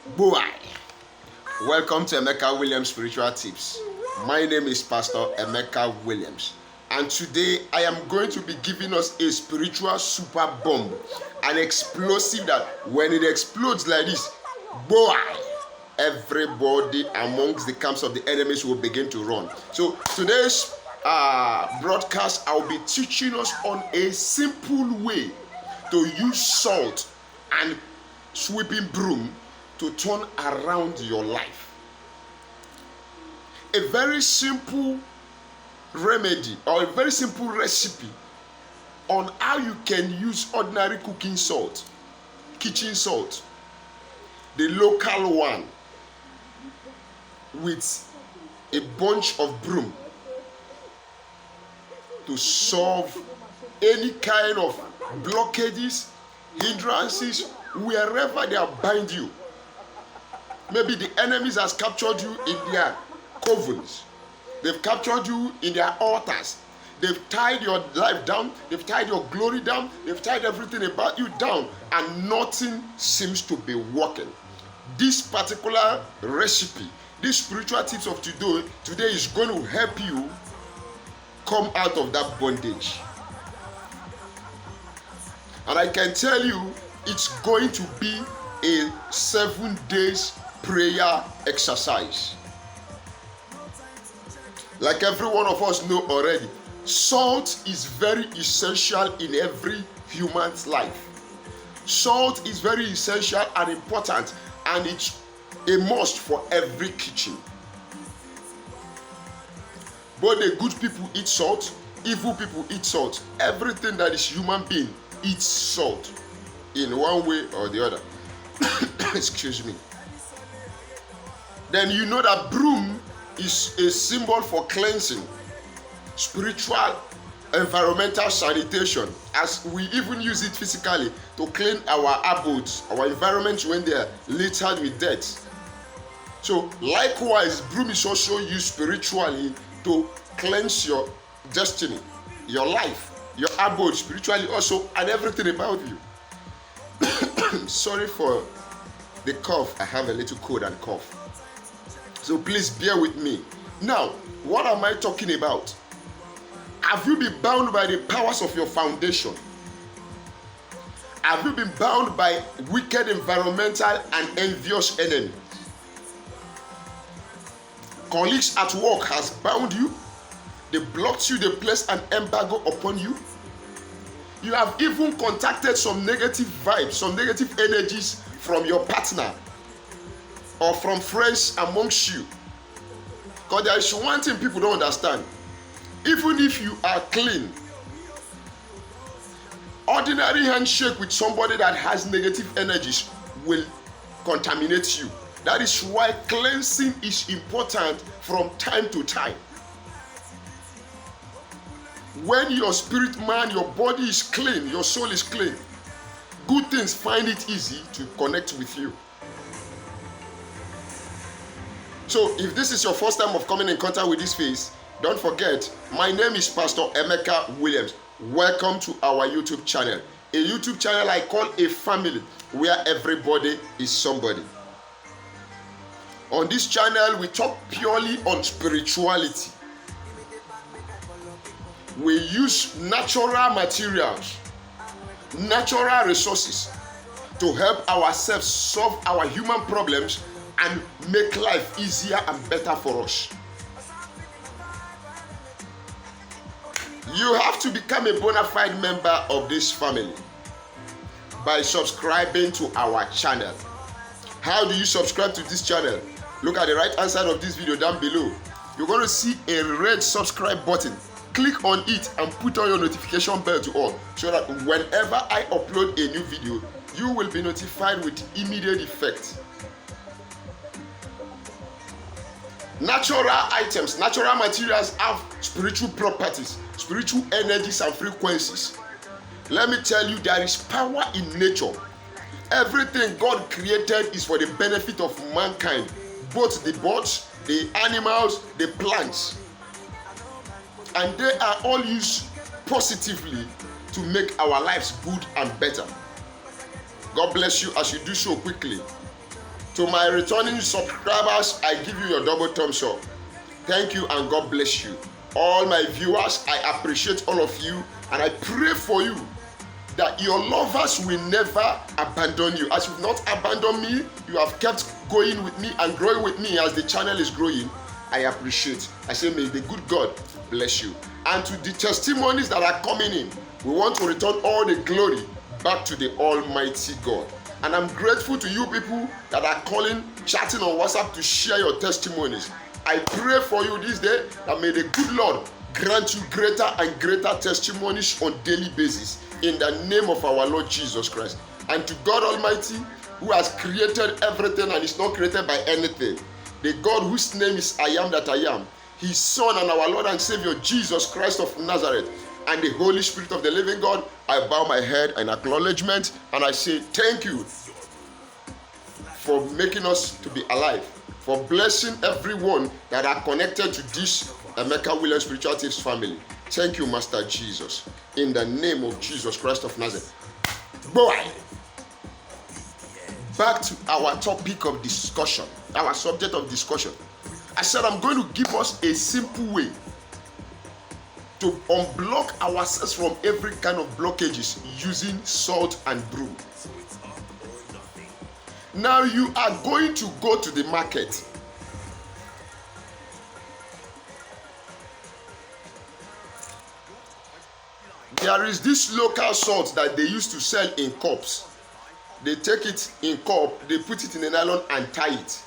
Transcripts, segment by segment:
Boy, welcome to Emeka Williams Spiritual Tips. My name is Pastor Emeka Williams, and today I am going to be giving us a spiritual super bomb, an explosive that when it explodes like this, boy, everybody amongst the camps of the enemies will begin to run. So today's broadcast, I'll be teaching us on a simple way to use salt and sweeping broom to turn around your life. A very simple remedy or a very simple recipe on how you can use ordinary cooking salt, kitchen salt, the local one, with a bunch of broom to solve any kind of blockages, hindrances, wherever they have bind you. Maybe the enemies has captured you in their covens. They've captured you in their altars. They've tied your life down. They've tied your glory down. They've tied everything about you down, and nothing seems to be working. This particular recipe, this spiritual tips of today is going to help you come out of that bondage. And I can tell you, it's going to be a 7 days prayer exercise. Like every one of us know already, salt is very essential in every human's life. Salt is very essential and important, and it's a must for every kitchen. Both the good people eat salt, evil people eat salt. Everything that is human being eats salt in one way or the other. Excuse me. Then you know that broom is a symbol for cleansing, spiritual, environmental sanitation, as we even use it physically to clean our abodes, our environments when they are littered with dirt. So likewise, broom is also used spiritually to cleanse your destiny, your life, your abode spiritually also, and everything about you. Sorry for the cough. I have a little cold and cough, so please bear with me. Now, what am I talking about? Have you been bound by the powers of your foundation? Have you been bound by wicked environmental and envious enemies? Colleagues at work has bound you. They blocked you. They placed an embargo upon you. You have even contacted some negative vibes, some negative energies from your partner or from friends amongst you. Because there is one thing people don't understand. Even if you are clean, ordinary handshake with somebody that has negative energies will contaminate you. That is why cleansing is important from time to time. When your spirit man, your body is clean, your soul is clean, good things find it easy to connect with you. So if this is your first time of coming in contact with this face, don't forget, my name is Pastor Emeka Williams. Welcome to our YouTube channel. A YouTube channel I call a family, where everybody is somebody. On this channel, we talk purely on spirituality. We use natural materials, natural resources to help ourselves solve our human problems and make life easier and better for us. You have to become a bona fide member of this family by subscribing to our channel. How do you subscribe to this channel? Look at the right hand side of this video down below. You're going to see a red subscribe button. Click on it and put on your notification bell to on, so that whenever I upload a new video, you will be notified with immediate effect. Natural items, natural materials have spiritual properties, spiritual energies and frequencies. Let me tell you, there is power in nature. Everything God created is for the benefit of mankind, both the birds, the animals, the plants. And they are all used positively to make our lives good and better. God bless you as you do so quickly. To my returning subscribers, I give you your double thumbs up. Thank you and God bless you. All my viewers, I appreciate all of you and I pray for you that your lovers will never abandon you. As you've not abandoned me, you have kept going with me and growing with me as the channel is growing. I appreciate. I say, may the good God bless you. And to the testimonies that are coming in, we want to return all the glory back to the Almighty God. And I'm grateful to you people that are calling, chatting on WhatsApp to share your testimonies. I pray for you this day that may the good Lord grant you greater and greater testimonies on daily basis in the name of our Lord Jesus Christ. And to God Almighty, who has created everything and is not created by anything, the God whose name is I am that I am, his Son and our Lord and Savior Jesus Christ of Nazareth, and the Holy Spirit of the living God, I bow my head in acknowledgement and I say thank you for making us to be alive, for blessing everyone that are connected to this Emeka Williams Spiritual Tips family. Thank you, Master Jesus. In the name of Jesus Christ of Nazareth. Boy, back to our topic of discussion, our subject of discussion. I said I'm going to give us a simple way to unblock ourselves from every kind of blockages using salt and broom. Now you are going to go to the market. There is this local salt that they used to sell in cups. They take it in cup, they put it in a nylon and tie it.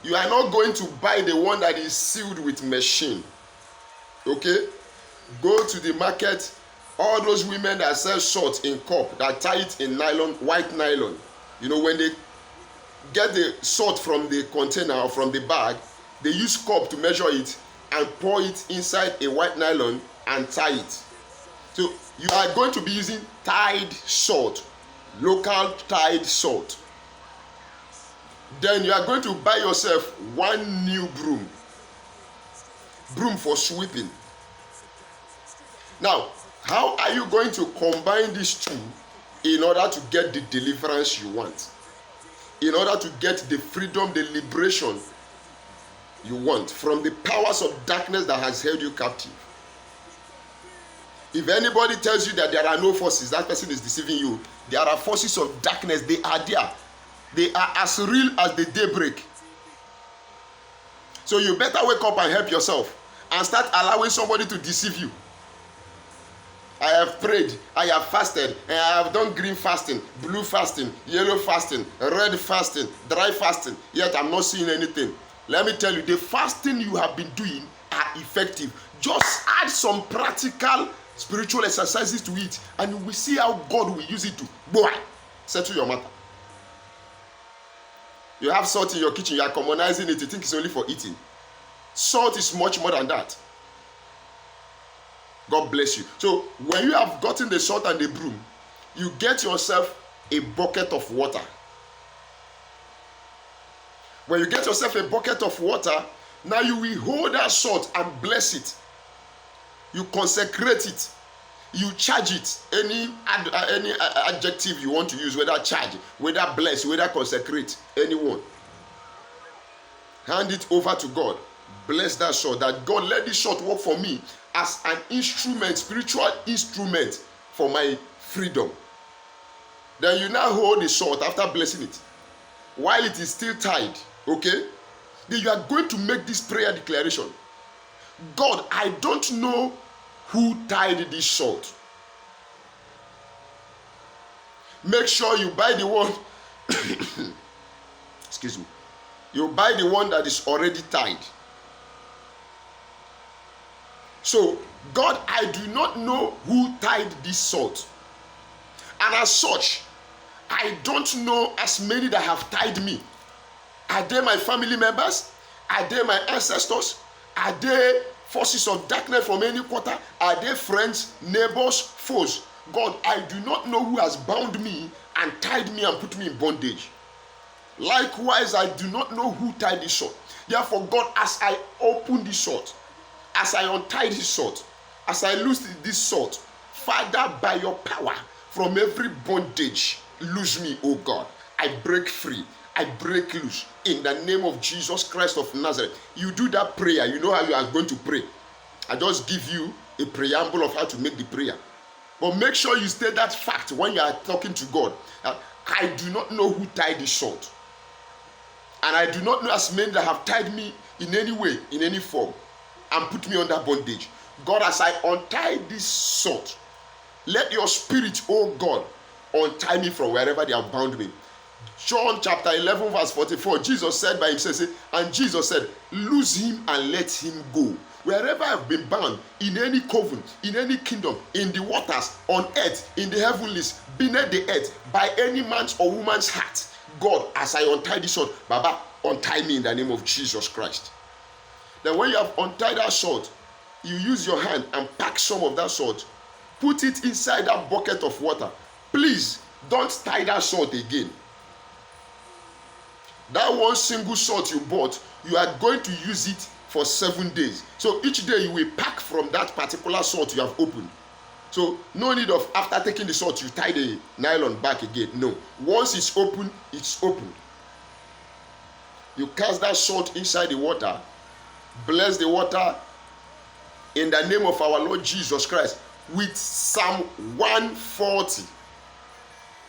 You are not going to buy the one that is sealed with machine. Okay? Go to the market. All those women that sell salt in cup, that tie it in nylon, white nylon. You know, when they get the salt from the container or from the bag, they use cup to measure it and pour it inside a white nylon and tie it. So you are going to be using tied salt, local tied salt. Then you are going to buy yourself one new broom for sweeping. Now, how are you going to combine these two in order to get the deliverance you want? In order to get the freedom, the liberation you want from the powers of darkness that has held you captive? If anybody tells you that there are no forces, that person is deceiving you. There are forces of darkness. They are there. They are as real as the daybreak. So you better wake up and help yourself and start allowing somebody to deceive you. I have prayed, I have fasted, and I have done green fasting, blue fasting, yellow fasting, red fasting, dry fasting, yet I'm not seeing anything. Let me tell you, the fasting you have been doing are effective. Just add some practical spiritual exercises to it, and you will see how God will use it to settle your matter. You have salt in your kitchen, you are commonizing it, you think it's only for eating. Salt is much more than that. God bless you. So when you have gotten the salt and the broom, you get yourself a bucket of water. When you get yourself a bucket of water, now you will hold that salt and bless it. You consecrate it. You charge it. Any adjective you want to use, whether charge, whether bless, whether consecrate, anyone. Hand it over to God. Bless that salt. That God, let this salt work for me as an instrument, spiritual instrument for my freedom. Then you now hold the salt after blessing it while it is still tied. Okay? Then you are going to make this prayer declaration. God, I don't know who tied this salt. Make sure you buy the one excuse me. You buy the one that is already tied. So, God, I do not know who tied this salt. And as such, I don't know as many that have tied me. Are they my family members? Are they my ancestors? Are they forces of darkness from any quarter? Are they friends, neighbors, foes? God, I do not know who has bound me and tied me and put me in bondage. Likewise, I do not know who tied this salt. Therefore, God, as I open this salt, as I untie this salt, as I loose this salt, Father, by your power, from every bondage, loose me, O God. I break free. I break loose in the name of Jesus Christ of Nazareth. You do that prayer, you know how you are going to pray. I just give you a preamble of how to make the prayer. But make sure you state that fact when you are talking to God. I do not know who tied this sword. And I do not know as many that have tied me in any way, in any form, and put me under bondage. God, as I untie this sword, let your spirit, oh God, untie me from wherever they have bound me. John chapter 11 verse 44, Jesus said by himself, and Jesus said, loose him and let him go. Wherever I have been bound, in any coven, in any kingdom, in the waters, on earth, in the heavenlies, beneath the earth, by any man's or woman's heart, God, as I untie this sword, Baba, untie me in the name of Jesus Christ. Then when you have untied that sword, you use your hand and pack some of that sword, put it inside that bucket of water. Please don't tie that sword again. That one single sword you bought, you are going to use it for 7 days. So each day you will pack from that particular sword you have opened. So no need of after taking the sword you tie the nylon back again. No. Once it's open, it's open. You cast that sword inside the water, bless the water in the name of our Lord Jesus Christ with Psalm 140.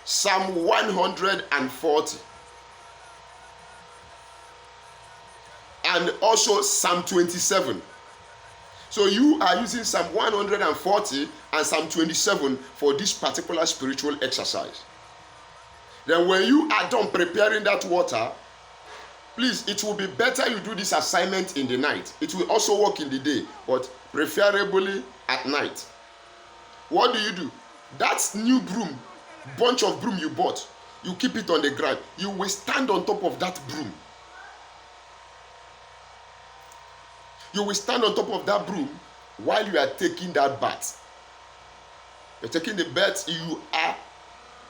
Psalm 140. And also Psalm 27. So you are using Psalm 140 and Psalm 27 for this particular spiritual exercise. Then when you are done preparing that water, please, it will be better you do this assignment in the night. It will also work in the day, but preferably at night. What do? That new broom, bunch of broom you bought, you keep it on the ground. You will stand on top of that broom. You will stand on top of that broom while you are taking that bath. You're taking the bath, you are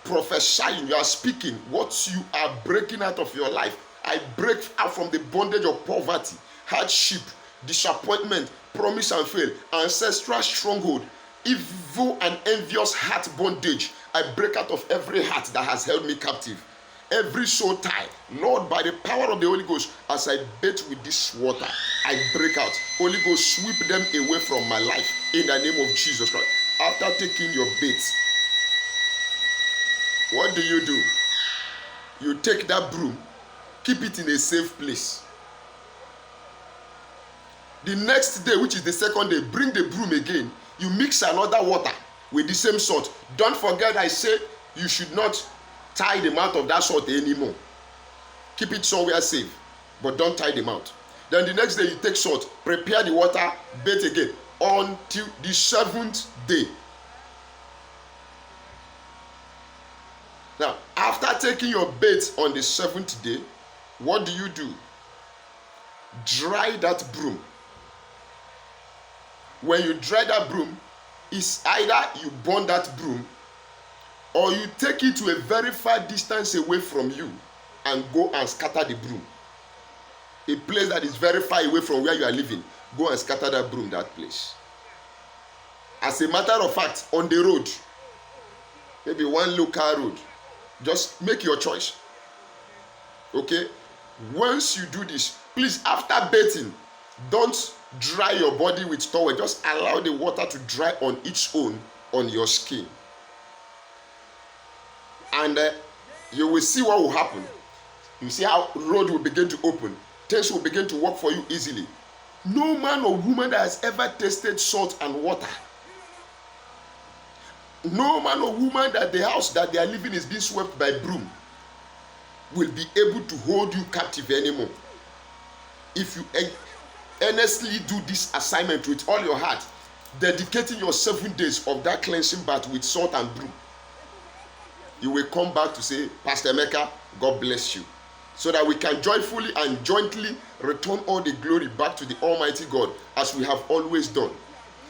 prophesying, you are speaking what you are breaking out of your life. I break out from the bondage of poverty, hardship, disappointment, promise and fail, ancestral stronghold, evil and envious heart bondage. I break out of every heart that has held me captive. Every soul tie, Lord, by the power of the Holy Ghost, as I bathe with this water, I break out. Holy Ghost, sweep them away from my life in the name of Jesus Christ. After taking your bath, what do? You take that broom, keep it in a safe place. The next day, which is the second day, bring the broom again. You mix another water with the same salt. Don't forget I say you should not tie the mouth of that salt anymore. Keep it somewhere safe, but don't tie the mouth. Then the next day you take salt, prepare the water, bathe again until the 7th day. Now, after taking your bath on the 7th day, what do? Dry that broom. When you dry that broom, it's either you burn that broom or you take it to a very far distance away from you and go and scatter the broom. A place that is very far away from where you are living, go and scatter that broom that place. As a matter of fact, on the road, maybe one local road, just make your choice. Okay? Once you do this, please, after bathing, don't dry your body with towel. Just allow the water to dry on its own on your skin. And you will see what will happen. You see how road will begin to open. Things will begin to work for you easily. No man or woman that has ever tasted salt and water, no man or woman that the house that they are living is being swept by broom, will be able to hold you captive anymore. If you earnestly do this assignment with all your heart, dedicating your 7 days of that cleansing bath with salt and broom, you will come back to say, Pastor Emeka, God bless you. So that we can joyfully and jointly return all the glory back to the Almighty God as we have always done.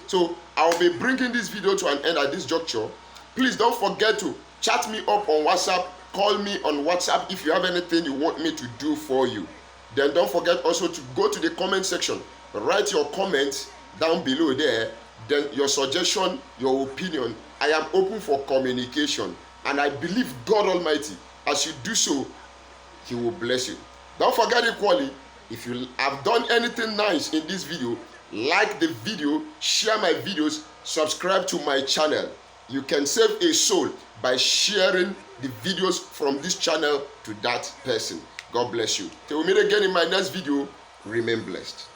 So I'll be bringing this video to an end at this juncture. Please don't forget to chat me up on WhatsApp, call me on WhatsApp if you have anything you want me to do for you. Then don't forget also to go to the comment section, write your comments down below there, then your suggestion, your opinion. I am open for communication. And I believe God Almighty, as you do so, He will bless you. Don't forget equally, if you have done anything nice in this video, like the video, share my videos, subscribe to my channel. You can save a soul by sharing the videos from this channel to that person. God bless you. Till we meet again in my next video, remain blessed.